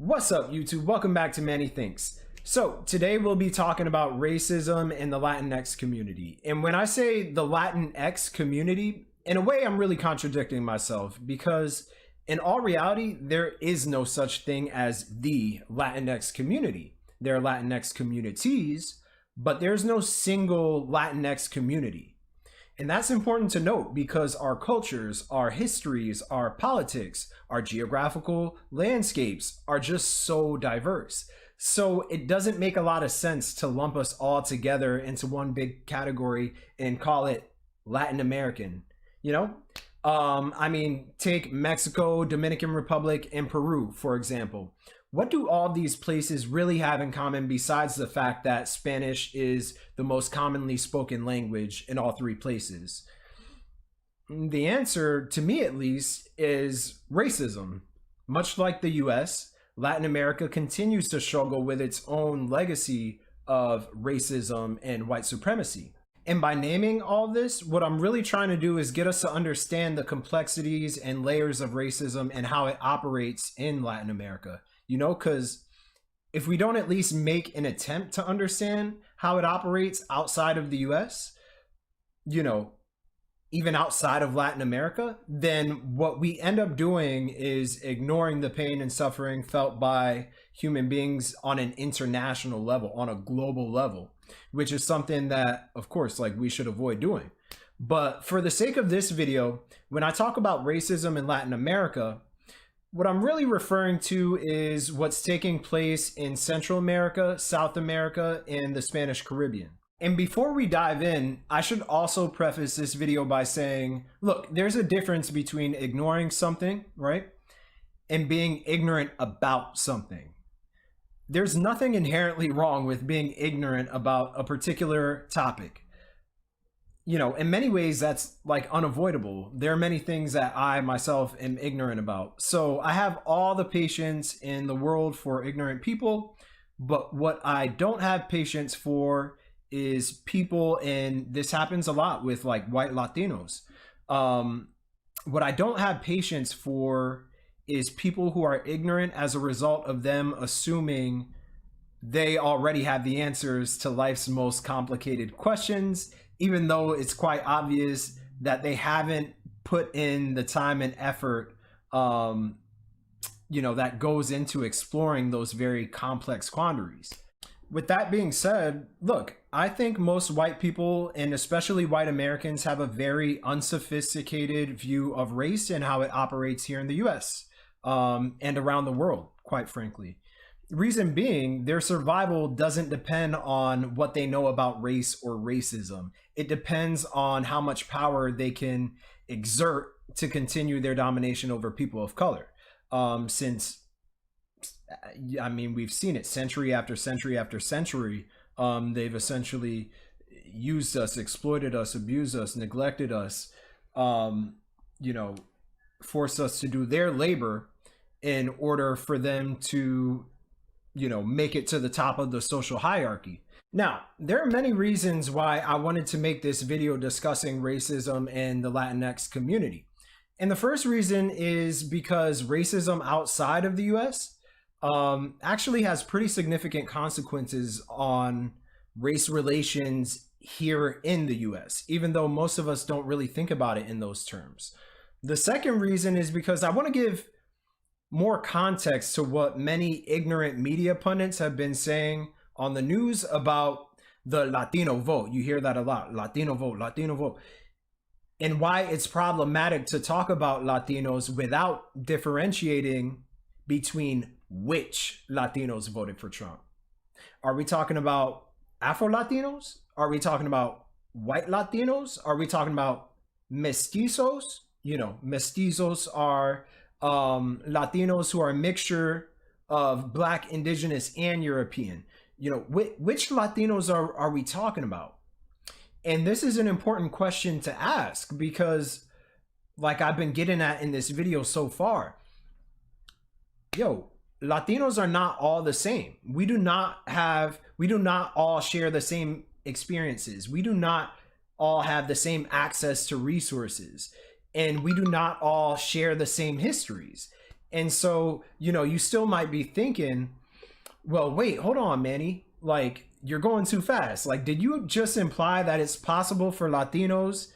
What's up, YouTube? Welcome back to Manny Thinks. So today we'll be talking about racism in the Latinx community. And when I say the Latinx community, in a way I'm really contradicting myself, because in all reality, there is no such thing as the Latinx community. There are Latinx communities, but there's no single Latinx community. And that's important to note because our cultures, our histories, our politics, our geographical landscapes are just so diverse. So it doesn't make a lot of sense to lump us all together into one big category and call it Latin American, you know? I mean, take Mexico, Dominican Republic, and Peru, for example. What do all these places really have in common besides the fact that Spanish is the most commonly spoken language in all three places? The answer, to me at least, is racism. Much like the US, Latin America continues to struggle with its own legacy of racism and white supremacy. And by naming all this, what I'm really trying to do is get us to understand the complexities and layers of racism and how it operates in Latin America. You know, because if we don't at least make an attempt to understand how it operates outside of the US, you know, even outside of Latin America, then what we end up doing is ignoring the pain and suffering felt by human beings on an international level, on a global level, which is something that, of course, like we should avoid doing. But for the sake of this video, when I talk about racism in Latin America, what I'm really referring to is what's taking place in Central America, South America, and the Spanish Caribbean. And before we dive in, I should also preface this video by saying, look, there's a difference between ignoring something, right, and being ignorant about something. There's nothing inherently wrong with being ignorant about a particular topic. You know, in many ways, that's like unavoidable. There are many things that I myself am ignorant about. So I have all the patience in the world for ignorant people. But what I don't have patience for is people, and this happens a lot with like white Latinos. What I don't have patience for is people who are ignorant as a result of them assuming they already have the answers to life's most complicated questions, even though it's quite obvious that they haven't put in the time and effort, you know, that goes into exploring those very complex quandaries. With that being said, look, I think most white people, and especially white Americans, have a very unsophisticated view of race and how it operates here in the US and around the world, quite frankly. Reason being, their survival doesn't depend on what they know about race or racism. It depends on how much power they can exert to continue their domination over people of color. Since, I mean, we've seen it century after century after century. They've essentially used us, exploited us, abused us, neglected us, you know, forced us to do their labor in order for them to, you know, make it to the top of the social hierarchy. Now, there are many reasons why I wanted to make this video discussing racism in the Latinx community. And the first reason is because racism outside of the US actually has pretty significant consequences on race relations here in the US, even though most of us don't really think about it in those terms. The second reason is because I want to give more context to what many ignorant media pundits have been saying on the news about the Latino vote. You hear that a lot, Latino vote, Latino vote. And why it's problematic to talk about Latinos without differentiating between which Latinos voted for Trump. Are we talking about Afro-Latinos? Are we talking about white Latinos? Are we talking about mestizos? You know, mestizos are Latinos who are a mixture of Black, Indigenous, and European. You know, which Latinos are we talking about? And this is an important question to ask because, like I've been getting at in this video so far, yo, Latinos are not all the same. We do not all share the same experiences. We do not all have the same access to resources. And we do not all share the same histories. And so, you still might be thinking, well, wait, hold on, Manny. Like, you're going too fast. Like, did you just imply that it's possible for Latinos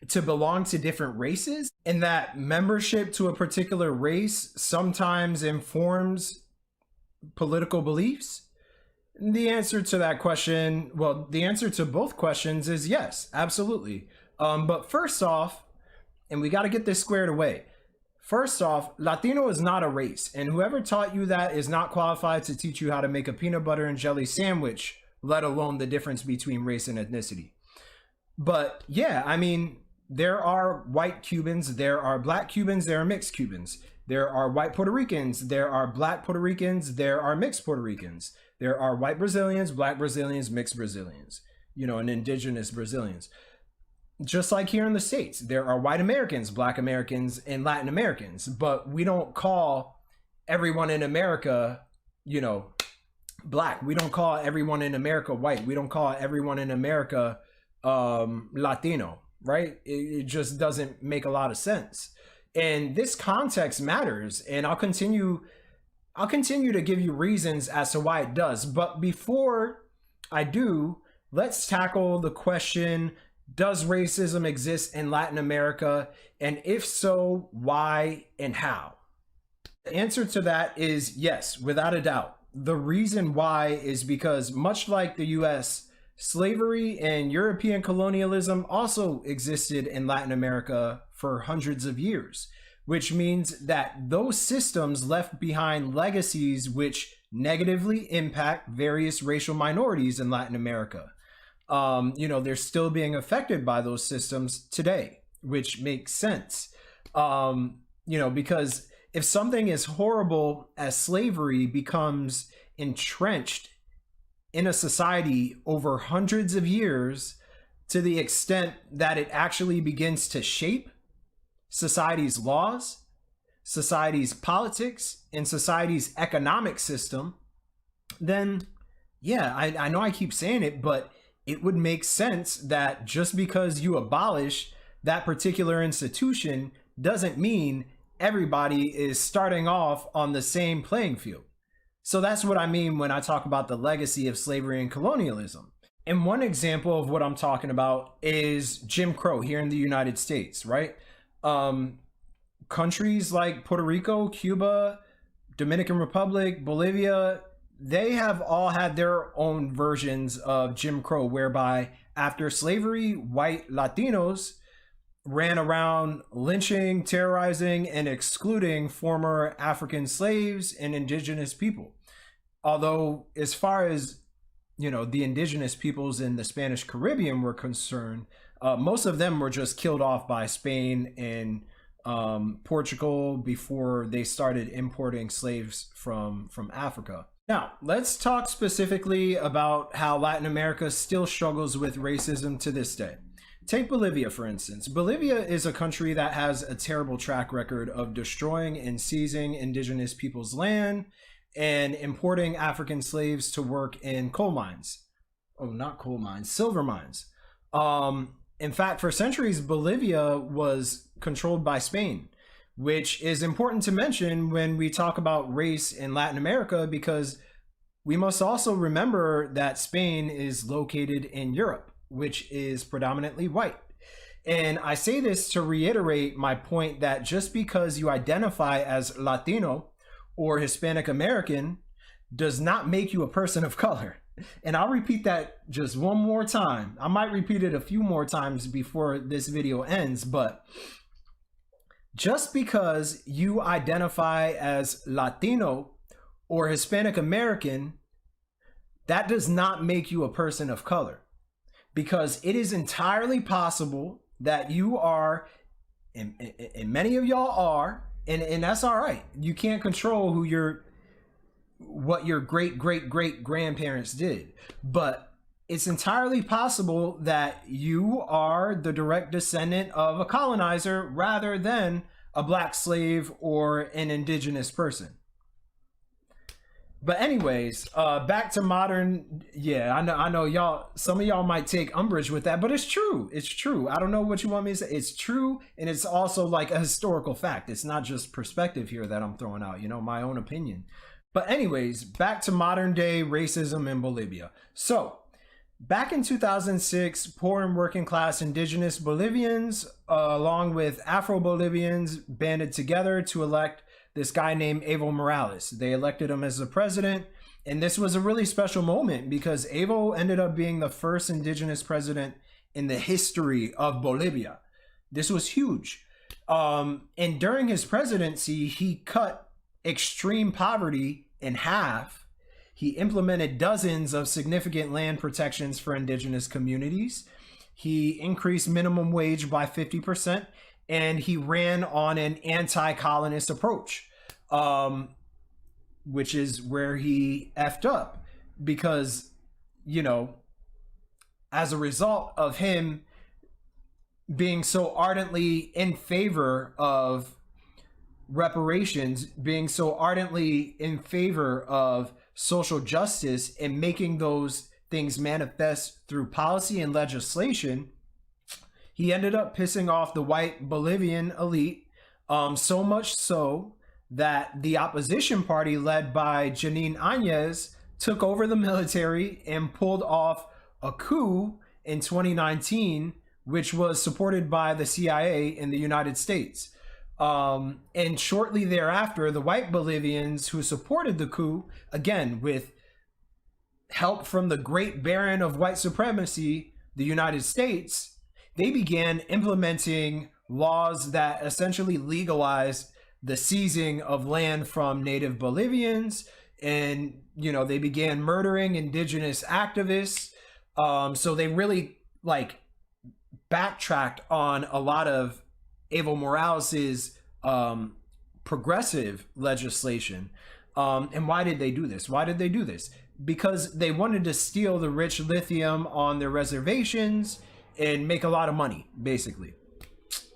to belong to different races, and that membership to a particular race sometimes informs political beliefs? The answer to that question, well, the answer to both questions is yes, absolutely. But first off, and we got to get this squared away. First off, Latino is not a race, and whoever taught you that is not qualified to teach you how to make a peanut butter and jelly sandwich, let alone the difference between race and ethnicity. But yeah, I mean, there are white Cubans, there are black Cubans, there are mixed Cubans. There are white Puerto Ricans, there are black Puerto Ricans, there are mixed Puerto Ricans. There are white Brazilians, black Brazilians, mixed Brazilians, and indigenous Brazilians. Just like here in the States, there are white Americans, black Americans, and Latin Americans, but we don't call everyone in America, black. We don't call everyone in America white. We don't call everyone in America Latino, right? It just doesn't make a lot of sense. And this context matters, and I'll continue to give you reasons as to why it does. But before I do, let's tackle the question, does racism exist in Latin America? And if so, why and how? The answer to that is yes, without a doubt. The reason why is because, much like the US, slavery and European colonialism also existed in Latin America for hundreds of years, which means that those systems left behind legacies which negatively impact various racial minorities in Latin America. They're still being affected by those systems today, which makes sense. Because if something as horrible as slavery becomes entrenched in a society over hundreds of years, to the extent that it actually begins to shape society's laws, society's politics, and society's economic system, then yeah, I know I keep saying it, but it would make sense that just because you abolish that particular institution doesn't mean everybody is starting off on the same playing field. So that's what I mean when I talk about the legacy of slavery and colonialism. And one example of what I'm talking about is Jim Crow here in the United States, right? Countries like Puerto Rico, Cuba, Dominican Republic, Bolivia, they have all had their own versions of Jim Crow, whereby after slavery, white Latinos ran around lynching, terrorizing, and excluding former African slaves and indigenous people. Although, as far as the indigenous peoples in the Spanish Caribbean were concerned, most of them were just killed off by Spain and Portugal before they started importing slaves from Africa. Now, let's talk specifically about how Latin America still struggles with racism to this day. Take Bolivia, for instance. Bolivia is a country that has a terrible track record of destroying and seizing indigenous people's land and importing African slaves to work in coal mines. Oh, not coal mines, silver mines. In fact, for centuries, Bolivia was controlled by Spain, which is important to mention when we talk about race in Latin America, because we must also remember that Spain is located in Europe, which is predominantly white. And I say this to reiterate my point that just because you identify as Latino or Hispanic American does not make you a person of color. And I'll repeat that just one more time. I might repeat it a few more times before this video ends, but just because you identify as Latino or Hispanic American, that does not make you a person of color, because it is entirely possible that you are, and many of y'all are, and that's all right. You can't control what your great grandparents did, but it's entirely possible that you are the direct descendant of a colonizer rather than a black slave or an indigenous person. But anyways, back to modern. Yeah, I know y'all. Some of y'all might take umbrage with that, but it's true. It's true. I don't know what you want me to say. It's true, and it's also like a historical fact. It's not just perspective here that I'm throwing out. You know, my own opinion. But anyways, back to modern day racism in Bolivia. So, back in 2006, poor and working class indigenous Bolivians, along with Afro Bolivians, banded together to elect this guy named Evo Morales. They elected him as the president. And this was a really special moment because Evo ended up being the first indigenous president in the history of Bolivia. This was huge. And during his presidency, he cut extreme poverty in half. He implemented dozens of significant land protections for indigenous communities. He increased minimum wage by 50%. And he ran on an anti-colonist approach, which is where he effed up because, you know, as a result of him being so ardently in favor of reparations, being so ardently in favor of social justice and making those things manifest through policy and legislation, he ended up pissing off the white Bolivian elite, so much so that the opposition party led by Janine Áñez took over the military and pulled off a coup in 2019, which was supported by the CIA in the United States. And shortly thereafter, the white Bolivians who supported the coup, again, with help from the great baron of white supremacy, the United States, they began implementing laws that essentially legalized the seizing of land from native Bolivians. And, you know, they began murdering indigenous activists. So they really like backtracked on a lot of Evo Morales's progressive legislation. And why did they do this? Why did they do this? Because they wanted to steal the rich lithium on their reservations and make a lot of money, basically.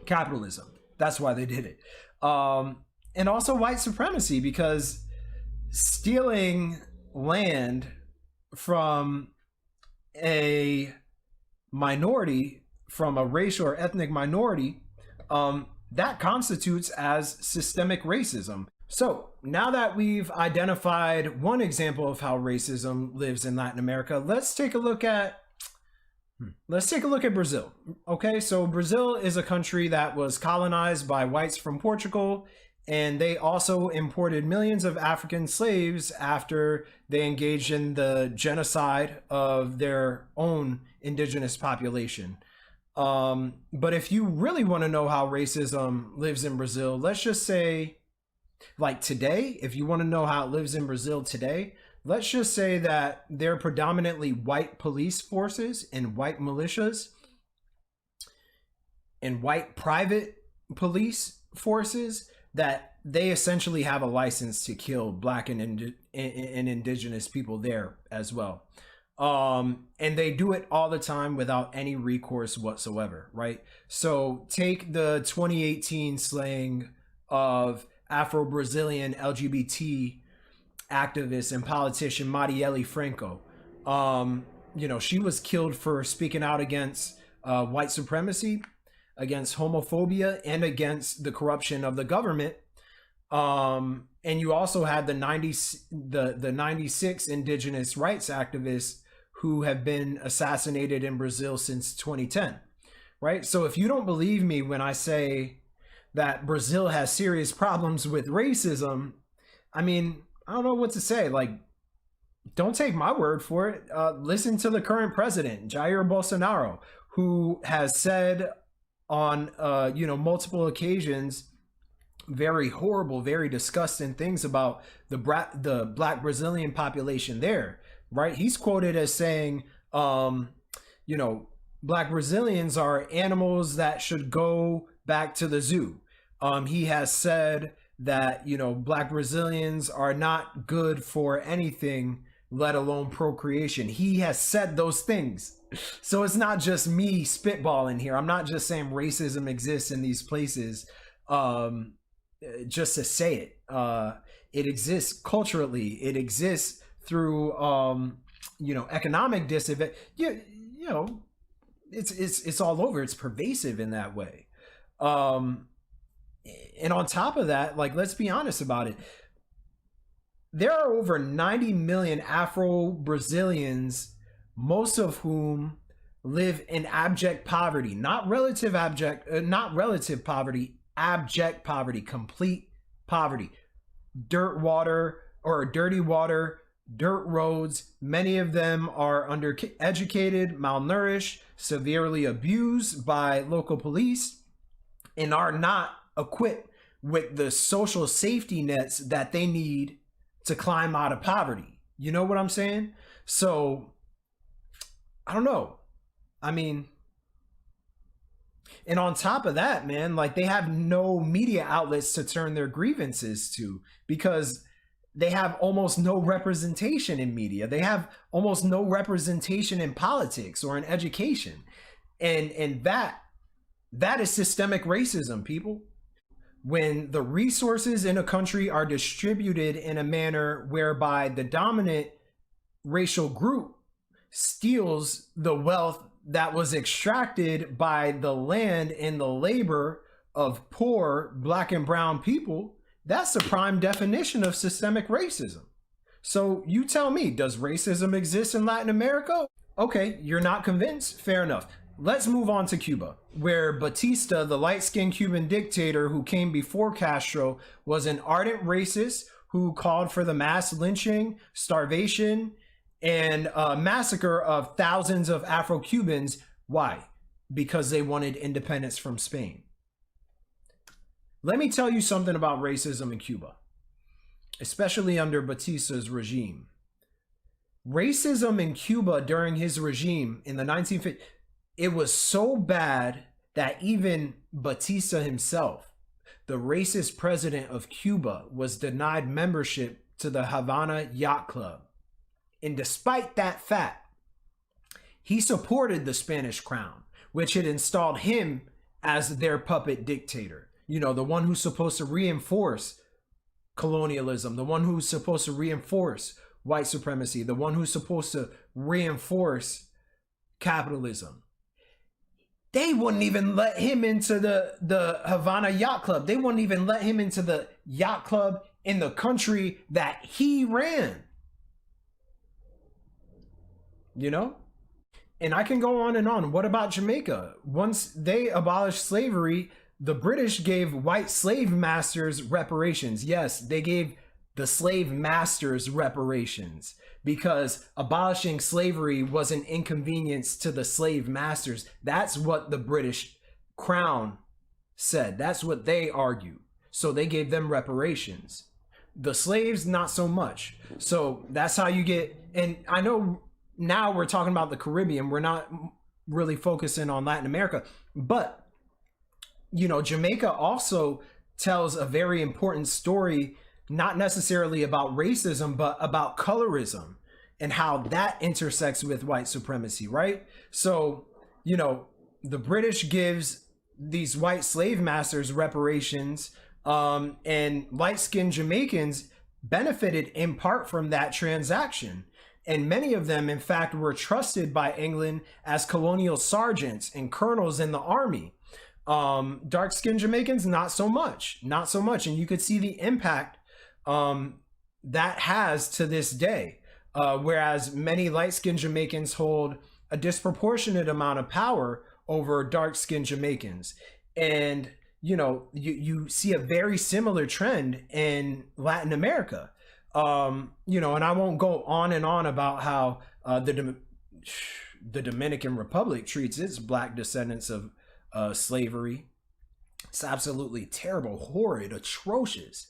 Capitalism. That's why they did it. And also white supremacy, because stealing land from a minority, from a racial or ethnic minority, that constitutes as systemic racism. So now that we've identified one example of how racism lives in Latin America, let's take a look at Brazil. Okay, so Brazil is a country that was colonized by whites from Portugal, and they also imported millions of African slaves after they engaged in the genocide of their own indigenous population. But if you really want to know how racism lives in Brazil, let's just say, like today, if you want to know how it lives in Brazil today, let's just say that they're predominantly white police forces and white militias and white private police forces, that they essentially have a license to kill black and indigenous people there as well. And they do it all the time without any recourse whatsoever, right? So take the 2018 slaying of Afro-Brazilian LGBT activist and politician Marielle Franco. You know, she was killed for speaking out against white supremacy, against homophobia, and against the corruption of the government. And you also had the 96 indigenous rights activists who have been assassinated in Brazil since 2010, right? So if you don't believe me when I say that Brazil has serious problems with racism, I mean, I don't know what to say. Like, don't take my word for it. Listen to the current president, Jair Bolsonaro, who has said on multiple occasions very horrible, very disgusting things about the black Brazilian population there, right? He's quoted as saying, black Brazilians are animals that should go back to the zoo. He has said that, black Brazilians are not good for anything, let alone procreation. He has said those things. So it's not just me spitballing here. I'm not just saying racism exists in these places just to say it. it exists culturally, it exists through economic disadvantage. You know, it's all over. It's pervasive in that way. Um, and on top of that, like, let's be honest about it. There are over 90 million Afro Brazilians, most of whom live in abject poverty, not relative poverty, abject poverty, complete poverty. Dirt water or dirty water, dirt roads. Many of them are undereducated, malnourished, severely abused by local police, and are not equipped with the social safety nets that they need to climb out of poverty. You know what I'm saying? So I don't know. I mean, and on top of that, man, like, they have no media outlets to turn their grievances to, because they have almost no representation in media. They have almost no representation in politics or in education. And that is systemic racism, people. When the resources in a country are distributed in a manner whereby the dominant racial group steals the wealth that was extracted by the land and the labor of poor Black and brown people, that's the prime definition of systemic racism. So you tell me, does racism exist in Latin America? Okay, you're not convinced? Fair enough. Let's move on to Cuba, where Batista, the light-skinned Cuban dictator who came before Castro, was an ardent racist who called for the mass lynching, starvation, and massacre of thousands of Afro-Cubans. Why? Because they wanted independence from Spain. Let me tell you something about racism in Cuba, especially under Batista's regime. Racism in Cuba during his regime in the 1950s, it was so bad that even Batista himself, the racist president of Cuba, was denied membership to the Havana Yacht Club. And despite that fact, he supported the Spanish crown, which had installed him as their puppet dictator. You know, the one who's supposed to reinforce colonialism, the one who's supposed to reinforce white supremacy, the one who's supposed to reinforce capitalism. They wouldn't even let him into the Havana Yacht Club. They wouldn't even let him into the yacht club in the country that he ran. You know? And I can go on and on. What about Jamaica? Once they abolished slavery, the British gave white slave masters reparations. Yes, they gave the slave masters reparations, because abolishing slavery was an inconvenience to the slave masters. That's what the British Crown said. That's what they argued. So they gave them reparations. The slaves, not so much. So that's how you get, and I know now we're talking about the Caribbean. We're not really focusing on Latin America, but, you know, Jamaica also tells a very important story, not necessarily about racism, but about colorism and how that intersects with white supremacy, right? So, you know, the British gives these white slave masters reparations, and light-skinned Jamaicans benefited in part from that transaction. And many of them, in fact, were trusted by England as colonial sergeants and colonels in the army. Dark-skinned Jamaicans, not so much. And you could see the impact that has to this day. Whereas many light-skinned Jamaicans hold a disproportionate amount of power over dark-skinned Jamaicans. And, you know, you see a very similar trend in Latin America. You know, and I won't go on and on about how the Dominican Republic treats its black descendants of slavery. It's absolutely terrible, horrid, atrocious.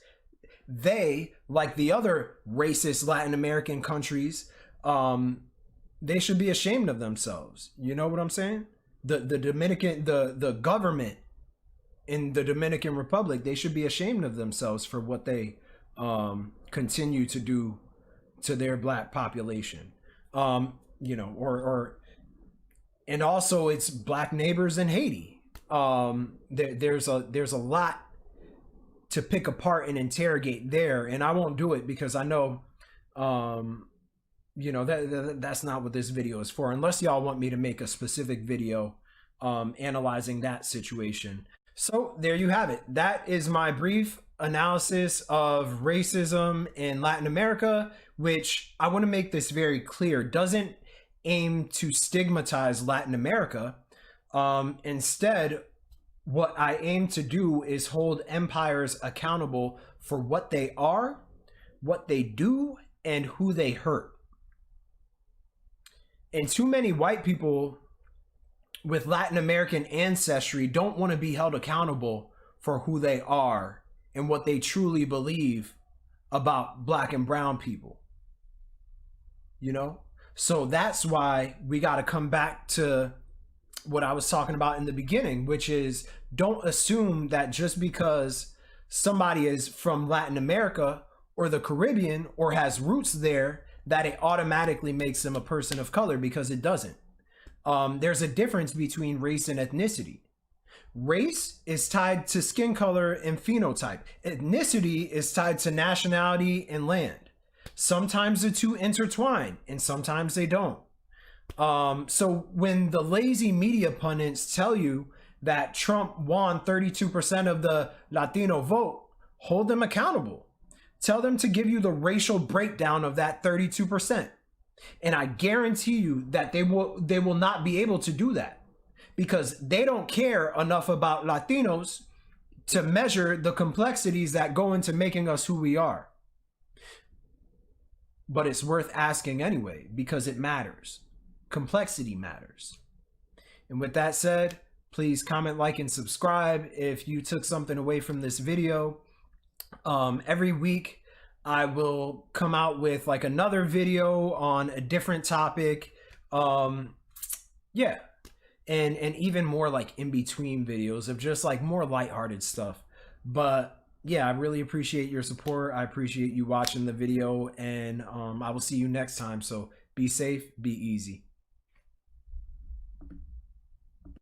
They, like the other racist Latin American countries, they should be ashamed of themselves. You know what I'm saying? The government in the Dominican Republic, they should be ashamed of themselves for what they continue to do to their black population. You know, and also its black neighbors in Haiti. There's a lot to pick apart and interrogate there, and I won't do it because I know you know, that's not what this video is for, unless y'all want me to make a specific video analyzing that situation. So there you have it. That is my brief analysis of racism in Latin America, which I want to make this very clear, doesn't aim to stigmatize Latin America. Instead, what I aim to do is hold empires accountable for what they are, what they do, and who they hurt. And too many white people with Latin American ancestry don't want to be held accountable for who they are and what they truly believe about Black and brown people. You know? So that's why we got to come back to what I was talking about in the beginning, which is don't assume that just because somebody is from Latin America or the Caribbean or has roots there, that it automatically makes them a person of color, because it doesn't. There's a difference between race and ethnicity. Race is tied to skin color and phenotype. Ethnicity is tied to nationality and land. Sometimes the two intertwine and sometimes they don't. So when the lazy media pundits tell you that Trump won 32% of the Latino vote, hold them accountable. Tell them to give you the racial breakdown of that 32%. And I guarantee you that they will not be able to do that, because they don't care enough about Latinos to measure the complexities that go into making us who we are. But it's worth asking anyway, because it matters. Complexity matters. And with that said, please comment, like, and subscribe if you took something away from this video. Every week I will come out with like another video on a different topic. Yeah. And even more like in between videos of just like more lighthearted stuff. But yeah, I really appreciate your support. I appreciate you watching the video, and I will see you next time. So be safe, be easy.